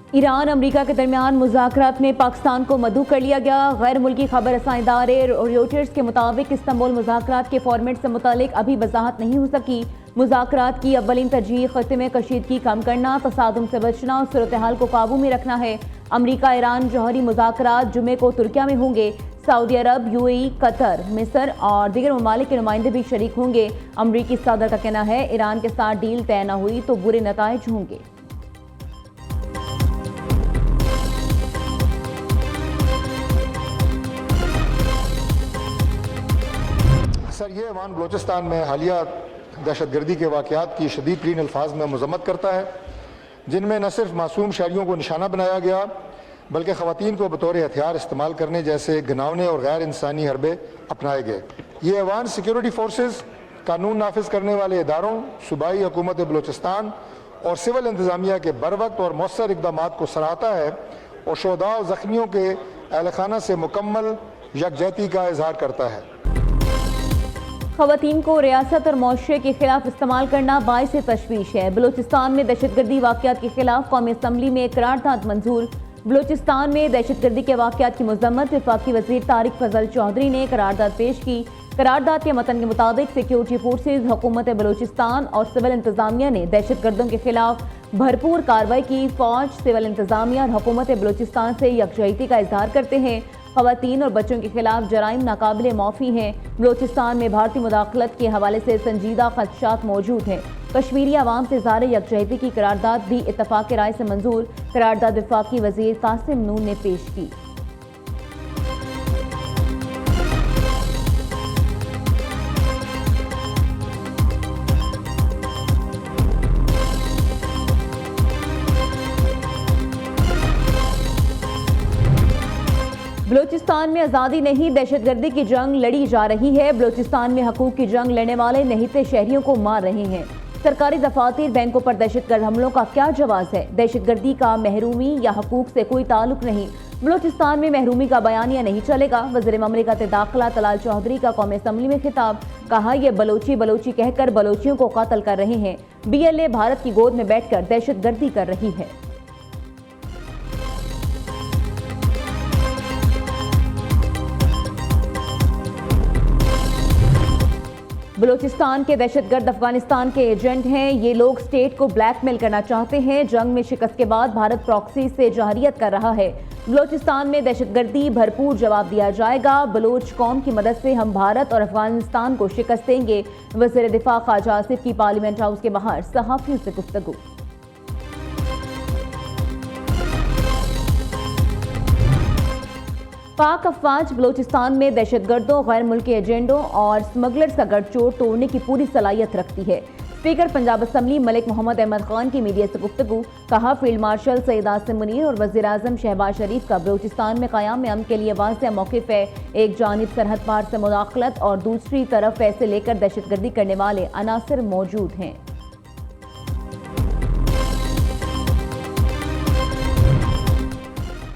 Iran America के दरमियान मुज़ाकरात में पाकिस्तान को मदऊ कर लिया गया। गैर मुल्की खबर रसां इदारे रॉयटर्स के मुताबिक इस्तांबुल मुज़ाकरात के फॉर्मेट से मुतालिक अभी वजाहत नहीं हो सकी। मुज़ाकरात की अव्वलीन तरजीह खत्ते में कशीदगी कम करना, तसादुम से बचना और सूरत हाल को काबू में रखना है। अमरीका ईरान जौहरी मुज़ाकरात जुमे को तुर्किया में होंगे। सऊदी अरब, यूएई, कतर, मिस्र और दीगर ममालिक के नुमाइंदे भी शरीक होंगे। अमरीकी सदर का कहना है ईरान के साथ डील तय न हुई तो बुरे नताइज होंगे। सर, ये ऐवान बलोचिस्तान में हालिया दहशतगर्दी के वाक़यात की शदीद तरीन अल्फाज में मज़म्मत करता है, जिनमें न सिर्फ मासूम शहरियों को निशाना बनाया गया बल्कि ख़वातीन को बतौर हथियार इस्तेमाल करने जैसे घिनौने और गैर इंसानी हरबे अपनाए गए। ये ऐवान सिक्योरिटी फोर्सेस, कानून नाफिज करने वाले इदारों, सूबाई हुकूमत बलोचिस्तान और सिविल इंतज़ामिया के बरवक्त और मौसर इक़दामात को सराहता है और शोहदा और ज़ख्मियों के अहलखाना से मुकम्मल यकजहती का इजहार करता है। ख़वातीन को रियासत और मुआशरे के खिलाफ इस्तेमाल करना बाइस तशवीश है। बलूचिस्तान में दहशतगर्दी वाक़यात के खिलाफ कौमी असम्बली में करारदाद मंजूर। बलूचिस्तान में दहशतगर्दी के वाक़यात की मज़म्मत वफाकी वज़ीर तारिक फजल चौधरी ने करारदाद पेश की। करारदाद के मतन के मुताबिक सिक्योरिटी फोर्सेज, हुकूमत बलूचिस्तान और सिविल इंतज़ामिया ने दहशतगर्दों के खिलाफ भरपूर कार्रवाई की। फ़ौज, सिविल इंतज़ामिया और हुकूमत बलूचिस्तान से यकजहती का इजहार करते हैं। ख़वातीन और बच्चों के खिलाफ जराइम नाकाबिले माफ़ी हैं। बलूचिस्तान में भारतीय मुदाखलत के हवाले से संजीदा खदशात मौजूद हैं। कश्मीरी अवाम से इज़हार यकजहती की करारदाद भी इत्तफ़ाक़ राय से मंजूर। करारदाद वफाकी वज़ीर कासिम नून ने पेश की। बलूचिस्तान में आज़ादी नहीं, दहशतगर्दी की जंग लड़ी जा रही है। बलूचिस्तान में हकूक़ की जंग लड़ने वाले निहिते शहरियों को मार रहे हैं। सरकारी दफातर, बैंकों पर दहशतगर्द हमलों का क्या जवाब है? दहशतगर्दी का महरूमी या हकूक़ से कोई ताल्लुक नहीं। बलूचिस्तान में महरूमी का बयानिया नहीं चलेगा। वज़ीर ममलिकत दाखिला तलाल चौधरी का कौमी असम्बली में खिताब। कहा, यह बलोची कहकर बलोचियों को कत्ल कर रहे हैं। BLA भारत की गोद में बैठकर दहशतगर्दी कर रही है। बलूचिस्तान के दहशतगर्द अफगानिस्तान के एजेंट हैं। ये लोग स्टेट को ब्लैकमेल करना चाहते हैं। जंग में शिकस्त के बाद भारत प्रॉक्सी से जहरियत कर रहा है। बलूचिस्तान में दहशतगर्दी भरपूर जवाब दिया जाएगा। बलोच कौम की मदद से हम भारत और अफगानिस्तान को शिकस्त देंगे। वज़ीर दिफा ख्वाजा आसिफ की पार्लियामेंट हाउस के बाहर सहाफ़ियों से गुफ्तगू। पाक अफवाज बलूचिस्तान में दहशतगर्दों, गैर मुल्की एजेंडों और स्मगलर्स का गठजोड़ तोड़ने की पूरी सलाहियत रखती है। स्पीकर पंजाब असम्बली मलिक मोहम्मद अहमद खान की मीडिया से गुफ्तगू। कहा, फील्ड मार्शल सईद आसिम मुनीर और वज़ीर आज़म शहबाज शरीफ का बलूचिस्तान में क़याम अमन के लिए वाज़ेह मौक़िफ़ है। एक जानिब सरहद पार से मुदाखलत और दूसरी तरफ पैसे लेकर दहशतगर्दी करने वाले अनासर मौजूद हैं।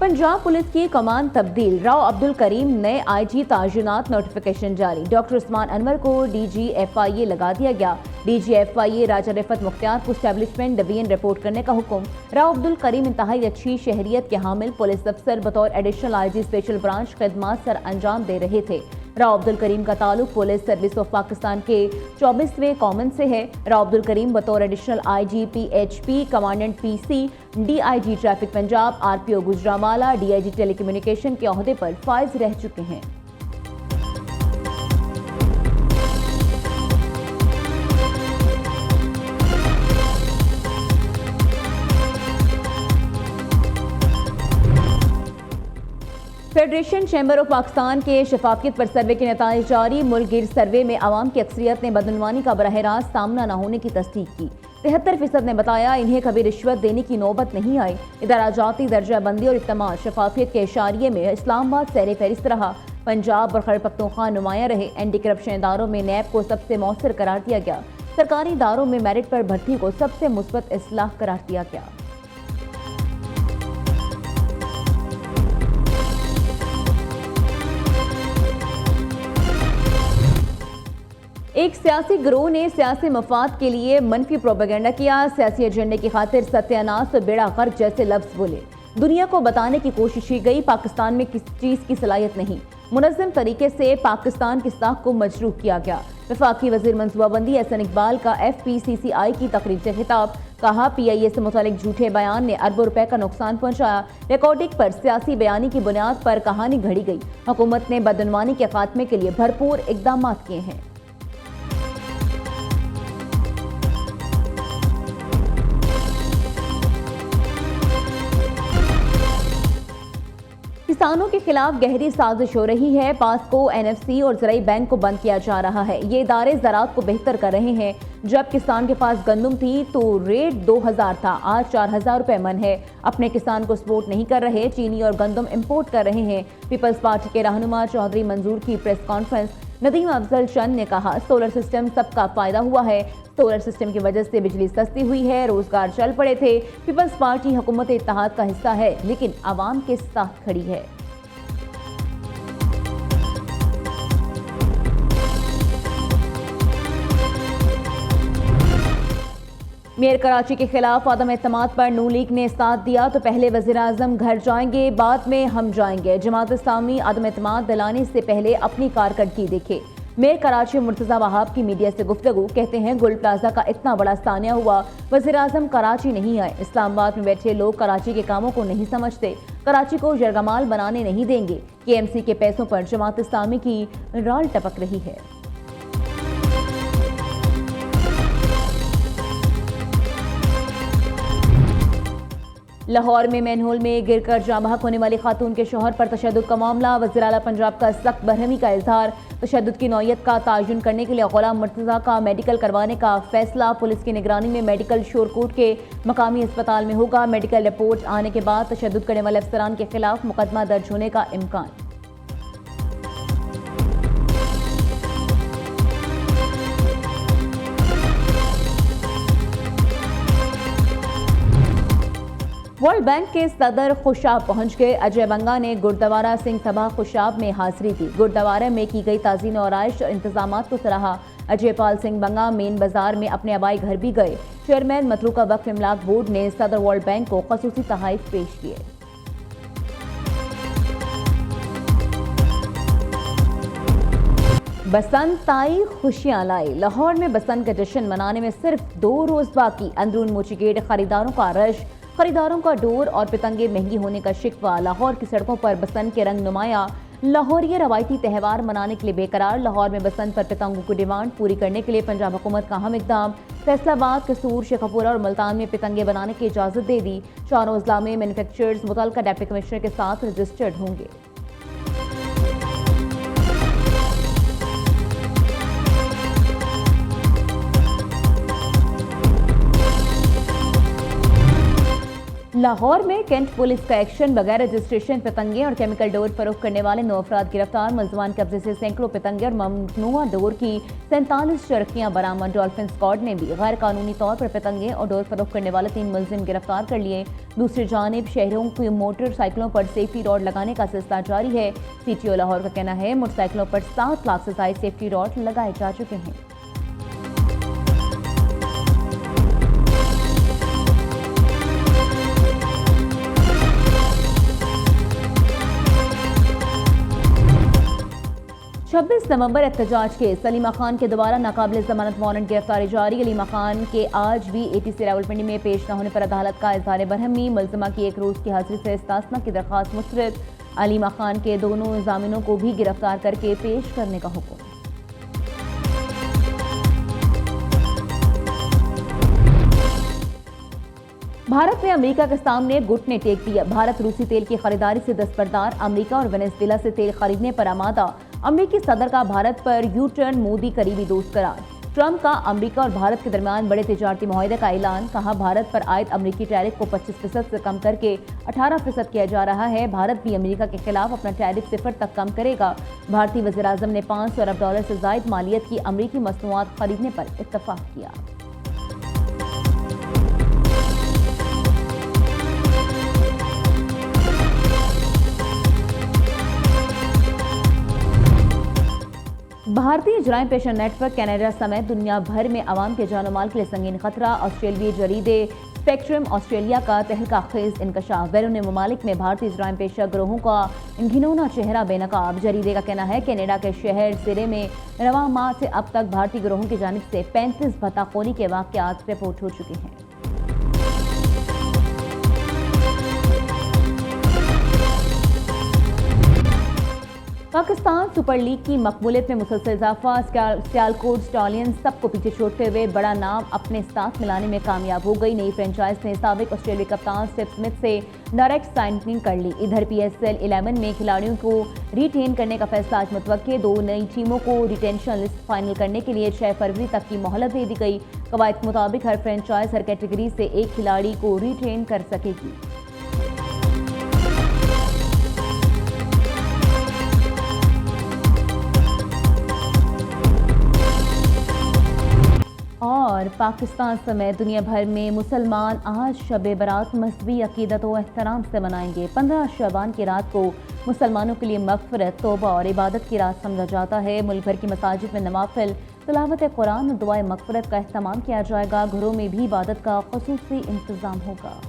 पंजाब पुलिस की कमान तब्दील। राव अब्दुल करीम नए IG तायुनात, नोटिफिकेशन जारी। डॉक्टर उस्मान अनवर को DG FIA लगा दिया गया। DG FIA राजा रिफत मुख्तियार को एस्टेब्लिशमेंट डिवीजन रिपोर्ट करने का हुक्म। राव अब्दुल करीम इंतहाई अच्छी शहरियत के हामिल पुलिस अफसर बतौर एडिशनल IG स्पेशल ब्रांच खिदमात सर अंजाम दे रहे थे। राव अब्दुल करीम का ताल्लुक पुलिस सर्विस ऑफ पाकिस्तान के 24वें कॉमन से है। राव अब्दुल करीम बतौर additional IG PHP, commandant PC, DIG traffic Punjab, RPO Gujranwala, DIG telecommunication के ओहदे पर फाइज रह चुके हैं। फेडरेशन चैम्बर ऑफ पाकिस्तान के शफाफियत पर सर्वे के नताइज जारी। मुल्क गिर सर्वे में आवाम की अक्सरियत ने बदनवानी का बराह रास्त सामना न होने की तस्दीक की। 73% ने बताया इन्हें कभी रिश्वत देने की नौबत नहीं आई। इदाराजाती दर्जा बंदी और इत्तमाद शफाफियत के इशारिये में इस्लामाबाद सैर फहरिस्त रहा। पंजाब और खैबर पख्तूनख्वा नुमाया रहे। एंटी करप्शन इदारों में नैब को सबसे मौसर करार दिया गया। सरकारी इदारों में मेरिट पर भर्ती को सबसे मुस्बत इस्लाह करार दिया गया। एक सियासी गिरोह ने सियासी मफाद के लिए मनफी प्रोपेगेंडा किया, सियासी एजेंडे की खातिर सत्यानाश और बेड़ा गर्क जैसे लफ्ज बोले। दुनिया को बताने की कोशिश की गई पाकिस्तान में किसी चीज की सलाहियत नहीं, मुनज़्ज़म तरीके से पाकिस्तान की साख को मजरूह किया गया। वफाकी वजीर मनसूबाबंदी एहसन इकबाल का FPCCI की तकरीर से खिताब, कहा PIA से मुतालिक झूठे बयान ने अरबों रुपए का नुकसान पहुंचाया। रिकॉर्डिंग पर सियासी बयानी की बुनियाद पर कहानी घड़ी गई। हुकूमत ने बदनवानी के खात्मे के लिए भरपूर इकदाम किए हैं। किसानों के खिलाफ गहरी साजिश हो रही है। पास्को, NFC और ज़राई बैंक को बंद किया जा रहा है। ये इदारे ज़राअत को बेहतर कर रहे हैं। जब किसान के पास गंदम थी तो रेट 2000 था, आज 4000 रुपए मन है। अपने किसान को सपोर्ट नहीं कर रहे, चीनी और गंदम इंपोर्ट कर रहे हैं। पीपल्स पार्टी के रहनुमा चौधरी मंजूर की प्रेस कॉन्फ्रेंस, नदीम अफजल चंद ने कहा, सोलर सिस्टम सबका फायदा हुआ है। सोलर सिस्टम की वजह से बिजली सस्ती हुई है, रोजगार चल पड़े थे। पीपल्स पार्टी हुकूमत इत्तेहाद का हिस्सा है, लेकिन आवाम के साथ खड़ी है। मेयर कराची के खिलाफ आदम एतमाद पर नून लीग ने साथ दिया तो पहले वज़ीर आज़म घर जाएंगे, बाद में हम जाएंगे। जमात इस्लामी आदम एतमाद दिलाने से पहले अपनी कारकर्दगी देखे। मेयर कराची मुर्तज़ा वहाब की मीडिया से गुफ्तगू, कहते हैं गुल प्लाजा का इतना बड़ा सानिया हुआ, वज़ीर आज़म कराची नहीं आए। इस्लामाबाद में बैठे लोग कराची के कामों को नहीं समझते, कराची को जरगमाल बनाने नहीं देंगे। KMC के पैसों पर जमात इस्लामी की राल टपक रही है। लाहौर में मैनहोल में गिरकर जाँ बहक होने वाली खातून के शौहर पर तशद्दुद का मामला, वज़ीर आला पंजाब का सख्त बरहमी का इजहार। तशद्दुद की नौयत का तयन करने के लिए गुलाम मुर्तज़ा का मेडिकल करवाने का फैसला, पुलिस की निगरानी में मेडिकल शोरकोट के मकामी अस्पताल में होगा। मेडिकल रिपोर्ट आने के बाद तशद्दुद करने वाले अफसरान के खिलाफ मुकदमा दर्ज होने का इम्कान। वर्ल्ड बैंक के सदर खुशाब पहुंच गए। अजय बंगा ने गुरुद्वारा सिंह सभा खुशाब में हाजिरी दी। गुरुद्वारा में की गई ताज़ीन और आयश और इंतजामात को सराहा। अजय पाल सिंह बंगा मेन बाजार में अपने आबाई घर भी गए। चेयरमैन मतरूका वक्फ इमलाक बोर्ड ने सदर वर्ल्ड बैंक को खसूसी तहाइफ पेश किए। बसंत आई खुशियां लाई, लाहौर में बसंत का जश्न मनाने में सिर्फ 2 रोज बाकी। अंदरून मोची गेट खरीदारों का रश, खरीदारों का डोर और पतंगे महंगी होने का शिकवा। लाहौर की सड़कों पर बसंत के रंग नुमाया। लाहौरिया रवायती त्यौहार मनाने के लिए बेकरार। लाहौर में बसंत पर पतंगों की डिमांड पूरी करने के लिए पंजाब हुकूमत का अहम इकदाम। फैसलाबाद, कसूर, शेखपुरा और मुल्तान में पतंगे बनाने की इजाजत दे दी। चारों अजला में मैन्युफैक्चरर्स मुतल्लिका डिप्टी कमिश्नर के साथ रजिस्टर्ड होंगे। लाहौर में कैंट पुलिस का एक्शन, बगैर रजिस्ट्रेशन पतंगे और केमिकल डोर फरोख्त करने वाले 9 अफराद गिरफ्तार। मुलजमान कब्जे से सैकड़ों पतंगे और ममनुआ डोर की 47 चरखियां बरामद। डॉल्फिन स्क्वाड ने भी गैर कानूनी तौर पर पतंगे और डोर फरोख्त करने वाले 3 मुलजिम गिरफ्तार कर लिए। दूसरी जानिब शहरों की मोटरसाइकिलों पर सेफ्टी रॉड लगाने का सिलसिला जारी है। CTO लाहौर का कहना है मोटरसाइकिलों पर 7 लाख से ज्यादा सेफ्टी रॉड लगाए जा चुके हैं। नवंबर एहतजाज केस, अलीमा खान के दोबारा नाकाबिल जमानत वारंट गिरफ्तारी जारी। अलीमा खान के आज भी ATC रावलपिंडी में पेश न होने पर अदालत का इजहार बरहमी। मुलजिमा की 1 रोज की हाजिरी से इस्तासना की दरख्वास्त मुस्तरद। अलीमा खान के दोनों जामिनों को भी गिरफ्तार करके पेश करने का हुक्म। भारत ने अमेरिका के सामने घुटने टेक दिया। भारत रूसी तेल की खरीदारी से दस्तबरदार, अमेरिका और वेनेजुएला से तेल खरीदने पर आमादा। अमेरिकी सदर का भारत पर यू टर्न, मोदी करीबी दोस्त करार। ट्रंप का अमेरिका और भारत के दरमियान बड़े तिजारती मुआहदे का ऐलान, कहा भारत पर आयद अमेरिकी टैरिफ को 25% से कम करके 18% किया जा रहा है। भारत भी अमेरिका के खिलाफ अपना टैरिफ 0 तक कम करेगा। भारतीय वज़ीर आज़म ने $500 अरब से जायद मालियत की अमेरिकी मसनूआत खरीदने पर इत्तफाक किया। भारतीय जराइम पेशा नेटवर्क कनाडा समेत दुनिया भर में आवाम के जानो माल के लिए संगीन खतरा। ऑस्ट्रेलियाई जरीदे स्पेक्ट्रम ऑस्ट्रेलिया का तहलका खेज इंकशाफ। बैरून ममालिक में भारतीय जराइम पेशा गिरोहों का घिनौना चेहरा बेनकाब। जरीदे का कहना है कनाडा के शहर सिरे में रवा माह से अब तक भारतीय गिरोहों की जानिब से 35 भत्ताखोरी के वाक़यात रिपोर्ट हो चुके हैं। पाकिस्तान सुपर लीग की मकबूलियत में मुसलसल इजाफा। सियालकोट स्टॉलियंस सबको पीछे छोड़ते हुए बड़ा नाम अपने साथ मिलाने में कामयाब हो गई। नई फ्रेंचाइज ने साबिक ऑस्ट्रेलियाई कप्तान स्टीव स्मिथ से डायरेक्ट साइनिंग कर ली। इधर PSL 11 में खिलाड़ियों को रिटेन करने का फैसला आज मुतवक्के। 2 नई टीमों को रिटेंशन लिस्ट फाइनल करने के लिए 6 फरवरी तक की मोहलत दे दी गई। कवायद के मुताबिक हर फ्रेंचाइज हर कैटेगरी से एक खिलाड़ी को रिटेन कर सकेगी। और पाकिस्तान समेत दुनिया भर में मुसलमान आज शब बरात मजहबी अकीदत और एहतराम से मनाएंगे। 15 शबान की रात को मुसलमानों के लिए मगफरत, तौबा और इबादत की रात समझा जाता है। मुल्क भर की मसाजिद में नवाफिल, तिलावत कुरान और दुआए मगफरत का एहतमाम किया जाएगा। घरों में भी इबादत का खुसूसी इंतजाम होगा।